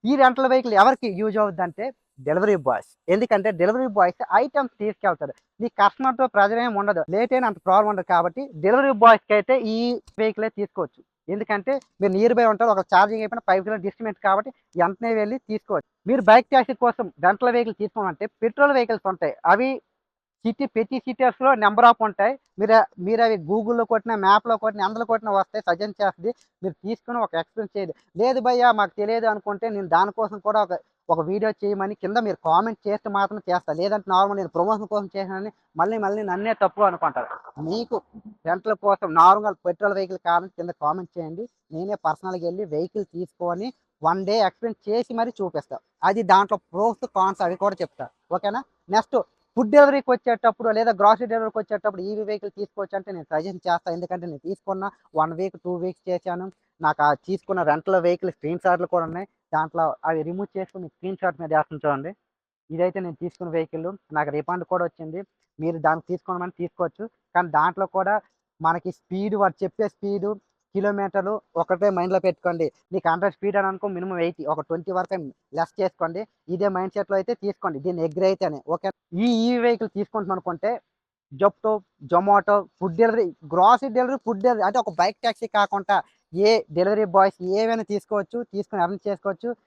ఈ rental vehicle ఎవరికి use అవుద్దంటే delivery boys. ఎందుకంటే డెలివరీ బాయ్స్ ఐటెమ్స్ తీసుకెళ్తారు. మీ కస్టమర్‌తో ప్రెషర్ ఏమి ఉండదు. లేట్ అయినా అంత ప్రాబ్లమ్ ఉండదు కాబట్టి డెలివరీ బాయ్స్‌కైతే ఈ వెహికలే తీసుకోవచ్చు. ఎందుకంటే మీరు నియర్ బై ఉంటారు. ఒక ఛార్జింగ్ అయిపోయిన 5 కిలో డిస్టెన్స్ కాబట్టి వెంటనే వెళ్లి తీసుకోవచ్చు. మీరు బైక్ టాక్సీ కోసం రెంటల్ వెహికల్ తీసుకోవాలంటే పెట్రోల్ వెహికల్స్ ఉంటాయి. అవి ప్రతి సిటీస్‌లో నంబర్ ఆఫ్ ఉంటాయి. మీరవి గూగుల్‌లో కొట్టినా, మ్యాప్‌లో కొట్టినా, అందులో కొట్టినా వస్తాయి. సజెస్ట్ చేస్తది. మీరు తీసుకొని ఒక ఎక్స్‌పీరియన్స్ చేయండి. లేదు భయ్యా మాకు తెలియదు అనుకుంటే నేను దానికోసం కూడా ఒక వీడియో చేయమని కింద మీరు కామెంట్ చేస్తే మాత్రం చేస్తా. లేదంటే నార్మల్ నేను ప్రమోషన్ కోసం చేశానని మళ్ళీ నన్నే తప్పు అనుకుంటారు. మీకు రెంటల్ కోసం నార్మల్ పెట్రోల్ వెహికల్ కావాలంటే కింద కామెంట్ చేయండి. నేనే పర్సనల్‌గా ఎళ్లి వెహికల్ తీసుకొని 1 డే ఎక్స్‌పీరియన్స్ చేసి మరి చూపిస్తా. అది దాంట్లో ప్రోస్, కాన్స్ అవి కూడా చెప్తా. ఓకేనా? నెక్స్ట్ ఫుడ్ డెలివరీకి వచ్చేటప్పుడు లేదా గ్రాసరీ డెలివరీకి వచ్చేటప్పుడు ఈవీ వెహికల్ తీసుకోవచ్చు అంటే నేను సజెస్ట్ చేస్తాను. ఎందుకంటే నేను తీసుకున్న 1 వీక్, 2 వీక్స్ చేశాను. నాకు ఆ తీసుకున్న రెంటల్ వెహికల్ స్క్రీన్ షాట్లు కూడా ఉన్నాయి. దాంట్లో అవి రిమూవ్ చేసుకొని స్క్రీన్ షాట్ మీద వేస్తాను చూడండి. ఇదైతే నేను తీసుకున్న వెహికల్. నాకు రిఫండ్ కూడా వచ్చింది. మీరు దాన్ని తీసుకోమని తీసుకోవచ్చు. కానీ దాంట్లో కూడా మనకి స్పీడ్ వాడు చెప్పే స్పీడు, కిలోమీటర్లు ఒకటే మైండ్‌లో పెట్టుకోండి. నీకు 100 స్పీడ్ అని అనుకో మినిమమ్ 80 ఒక 20 వరకు లెస్ చేసుకోండి. ఇదే మైండ్ సెట్‌లో అయితే తీసుకోండి. దీన్ని ఎగ్రీ అయితేనే ఓకే. ఈ వెహికల్ తీసుకుంటున్నాం అనుకుంటే Zepto, Zomato, food delivery, grocery delivery, food delivery అంటే ఒక బైక్ టాక్సీ కాకుండా డెలివరీ బాయ్స్ ఏవైనా తీసుకోవచ్చు. తీసుకొని ఎర్న్ చేసుకోవచ్చు.